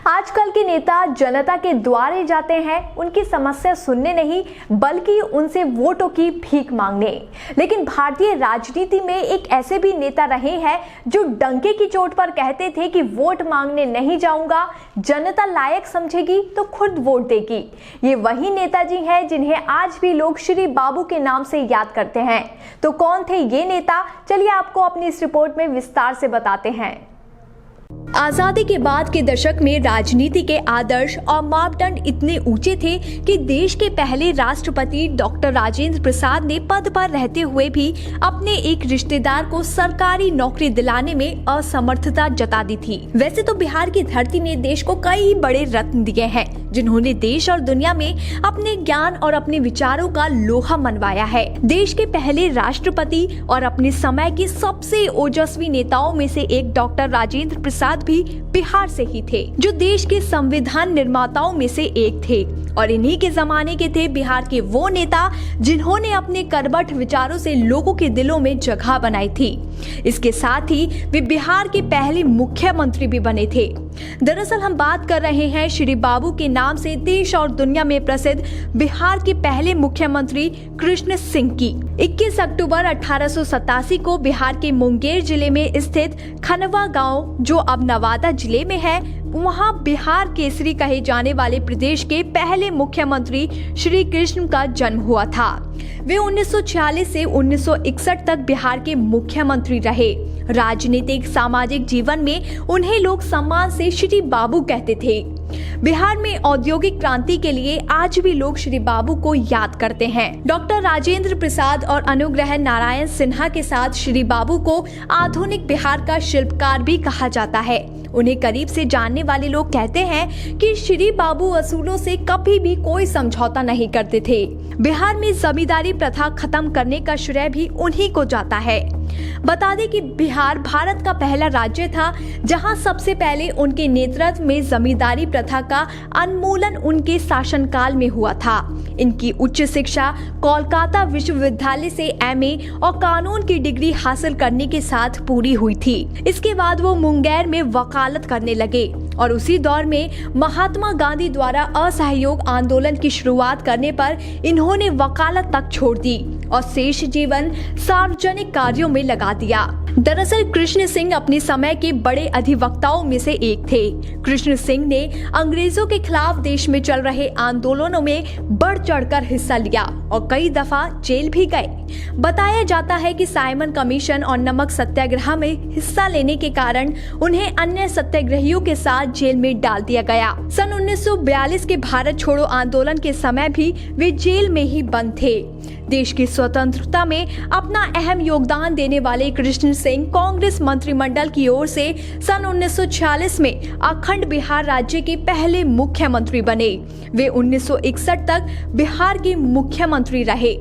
आजकल के नेता जनता के द्वारे जाते हैं उनकी समस्या सुनने नहीं बल्कि उनसे वोटों की भीख मांगने। लेकिन भारतीय राजनीति में एक ऐसे भी नेता रहे हैं जो डंके की चोट पर कहते थे कि वोट मांगने नहीं जाऊंगा, जनता लायक समझेगी तो खुद वोट देगी। ये वही नेताजी हैं जिन्हें आज भी लोग श्री बाबू के नाम से याद करते हैं। तो कौन थे ये नेता, चलिए आपको अपनी इस रिपोर्ट में विस्तार से बताते हैं। आजादी के बाद के दशक में राजनीति के आदर्श और मापदंड इतने ऊंचे थे कि देश के पहले राष्ट्रपति डॉक्टर राजेंद्र प्रसाद ने पद पर रहते हुए भी अपने एक रिश्तेदार को सरकारी नौकरी दिलाने में असमर्थता जता दी थी। वैसे तो बिहार की धरती ने देश को कई बड़े रत्न दिए हैं जिन्होंने देश और दुनिया में अपने ज्ञान और अपने विचारों का लोहा मनवाया है। देश के पहले राष्ट्रपति और अपने समय के सबसे ओजस्वी नेताओं में से एक डॉक्टर राजेंद्र प्रसाद भी बिहार से ही थे, जो देश के संविधान निर्माताओं में से एक थे। और इन्हीं के जमाने के थे बिहार के वो नेता जिन्होंने अपने कर्मठ विचारों से लोगों के दिलों में जगह बनाई थी। इसके साथ ही वे बिहार के पहले मुख्यमंत्री भी बने थे। दरअसल हम बात कर रहे हैं श्री बाबू के नाम से देश और दुनिया में प्रसिद्ध बिहार के पहले मुख्यमंत्री कृष्ण सिंह की। 21 अक्टूबर 1887 को बिहार के मुंगेर जिले में स्थित खनवा गांव, जो अब नवादा जिले में है, वहां बिहार केसरी कहे जाने वाले प्रदेश के पहले मुख्यमंत्री श्री कृष्ण का जन्म हुआ था। वे 1946 से 1961 तक बिहार के मुख्यमंत्री रहे। राजनीतिक सामाजिक जीवन में उन्हें लोग सम्मान से श्री बाबू कहते थे। बिहार में औद्योगिक क्रांति के लिए आज भी लोग श्री बाबू को याद करते हैं। डॉक्टर राजेंद्र प्रसाद और अनुग्रह नारायण सिन्हा के साथ श्री बाबू को आधुनिक बिहार का शिल्पकार भी कहा जाता है। उन्हें करीब से जानने वाले लोग कहते हैं कि श्री बाबू असूलों से कभी भी कोई समझौता नहीं करते थे। बिहार में जमींदारी प्रथा खत्म करने का श्रेय भी उन्हीं को जाता है। बता दें कि बिहार भारत का पहला राज्य था जहां सबसे पहले उनके नेतृत्व में जमींदारी प्रथा का उन्मूलन उनके शासनकाल में हुआ था। इनकी उच्च शिक्षा कोलकाता विश्वविद्यालय से एमए और कानून की डिग्री हासिल करने के साथ पूरी हुई थी। इसके बाद वो मुंगेर में वकालत करने लगे और उसी दौर में महात्मा गांधी द्वारा असहयोग आंदोलन की शुरुआत करने पर इन्होंने वकालत तक छोड़ दी और शेष जीवन सार्वजनिक कार्यों में लगा दिया। दरअसल कृष्ण सिंह अपने समय के बड़े अधिवक्ताओं में से एक थे। कृष्ण सिंह ने अंग्रेजों के खिलाफ देश में चल रहे आंदोलनों में बढ़ चढ़कर हिस्सा लिया और कई दफा जेल भी गए। बताया जाता है कि साइमन कमीशन और नमक सत्याग्रह में हिस्सा लेने के कारण उन्हें अन्य सत्याग्रहियों के साथ जेल में डाल दिया गया। सन 1942 के भारत छोड़ो आंदोलन के समय भी वे जेल में ही बंद थे। देश की स्वतंत्रता में अपना अहम योगदान देने वाले कृष्ण सिंह कांग्रेस मंत्रिमंडल की ओर से सन 1946 में अखंड बिहार राज्य के पहले मुख्यमंत्री बने। वे 1961 तक बिहार के मुख्यमंत्री रहे।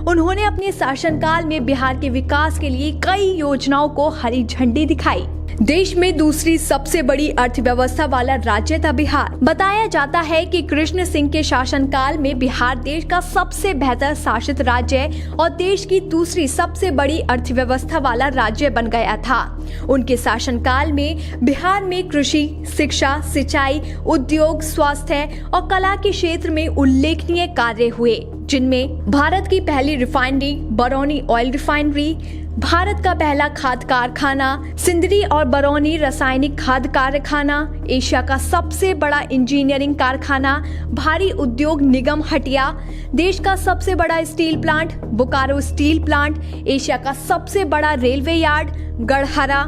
उन्होंने अपने शासनकाल में बिहार के विकास के लिए कई योजनाओं को हरी झंडी दिखाई। देश में दूसरी सबसे बड़ी अर्थव्यवस्था वाला राज्य था बिहार। बताया जाता है कि कृष्ण सिंह के शासनकाल में बिहार देश का सबसे बेहतर शासित राज्य और देश की दूसरी सबसे बड़ी अर्थव्यवस्था वाला राज्य बन गया था। उनके शासनकाल में बिहार में कृषि, शिक्षा, सिंचाई, उद्योग, स्वास्थ्य और कला के क्षेत्र में उल्लेखनीय कार्य हुए, जिनमें भारत की पहली refinery Barauni oil refinery, Bharat का पहला खाद कारखाना सिंदरी और बरौनी रासायनिक खाद कारखाना, एशिया का सबसे बड़ा इंजीनियरिंग कारखाना भारी उद्योग निगम हटिया, देश का सबसे बड़ा steel plant Bokaro steel plant, Asia का सबसे बड़ा रेलवे यार्ड गढ़हरा,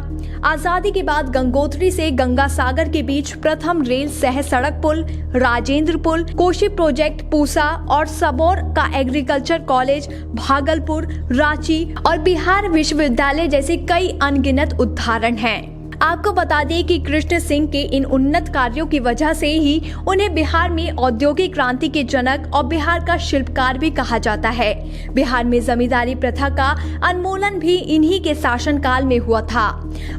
आजादी के बाद गंगोत्री से गंगा सागर के बीच प्रथम रेल सह सड़क पुल राजेंद्र पुल, कोशी प्रोजेक्ट पूसा और सबौर का एग्रीकल्चर कॉलेज भागलपुर, रांची और बिहार विश्वविद्यालय जैसे कई अनगिनत उदाहरण हैं। आपको बता दें कि कृष्ण सिंह के इन उन्नत कार्यों की वजह से ही उन्हें बिहार में औद्योगिक क्रांति के जनक और बिहार का शिल्पकार भी कहा जाता है। बिहार में जमींदारी प्रथा का उन्मूलन भी इन्हीं के शासनकाल में हुआ था।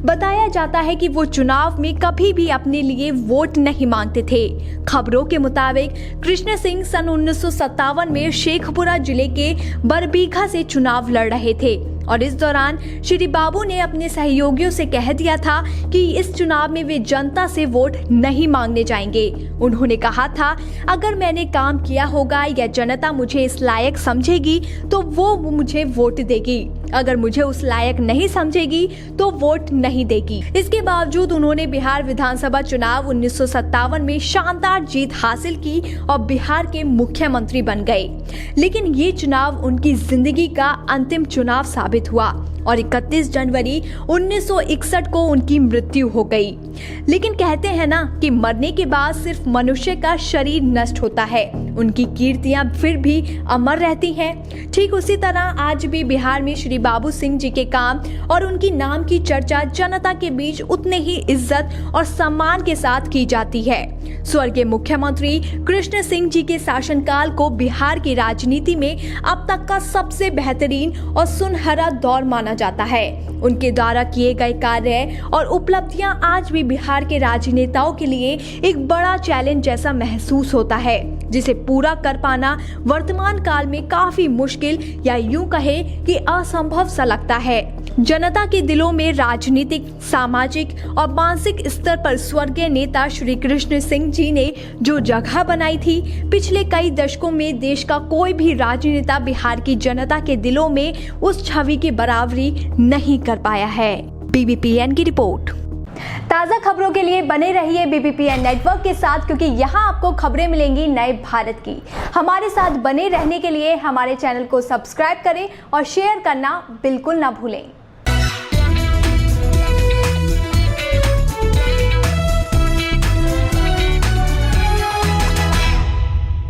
बताया जाता है कि वो चुनाव में कभी भी अपने लिए वोट नहीं मांगते थे। खबरों के मुताबिक कृष्ण सिंह सन 1957 में शेखपुरा जिले के बरबीघा से चुनाव लड़ रहे थे और इस दौरान श्री बाबू ने अपने सहयोगियों से कह दिया था कि इस चुनाव में वे जनता से वोट नहीं मांगने जाएंगे। उन्होंने कहा था, अगर मैंने काम किया होगा या जनता मुझे इस लायक समझेगी तो वो मुझे वोट देगी, अगर मुझे उस लायक नहीं समझेगी तो वोट नहीं देगी। इसके बावजूद उन्होंने बिहार विधानसभा चुनाव 1957 में शानदार जीत हासिल की और बिहार के मुख्यमंत्री बन गए। लेकिन ये चुनाव उनकी जिंदगी का अंतिम चुनाव साबित हुआ और 31 जनवरी 1961 को उनकी मृत्यु हो गई। लेकिन कहते हैं ना कि मरने के बाद सिर्फ मनुष्य का शरीर नष्ट होता है, उनकी कीर्तियां फिर भी अमर रहती हैं। ठीक उसी तरह आज भी बिहार में श्री बाबू सिंह जी के काम और उनकी नाम की चर्चा जनता के बीच उतने ही इज्जत और सम्मान के साथ की जाती है। स्वर्गीय मुख्यमंत्री कृष्ण सिंह जी के शासनकाल को बिहार की राजनीति में अब तक का सबसे बेहतरीन और सुनहरा दौर माना जाता है। उनके द्वारा किए गए कार्य और उपलब्धियां आज भी बिहार के राजनेताओं के लिए एक बड़ा चैलेंज जैसा महसूस होता है, जिसे पूरा कर पाना वर्तमान काल में काफी मुश्किल या यूं कहे कि असंभव सा लगता है। जनता के दिलों में राजनीतिक, सामाजिक और मानसिक स्तर पर स्वर्गीय नेता श्री कृष्ण सिंह जी ने जो जगह बनाई थी, पिछले कई दशकों में देश का कोई भी राजनेता बिहार की जनता के दिलों में उस छवि की बराबरी नहीं कर पाया है। BBPN की रिपोर्ट। ताज़ा खबरों के लिए बने रहिए BBPN नेटवर्क के साथ, क्योंकि यहाँ आपको खबरें मिलेंगी नए भारत की। हमारे साथ बने रहने के लिए हमारे चैनल को सब्सक्राइब करें और शेयर करना बिल्कुल ना भूलें।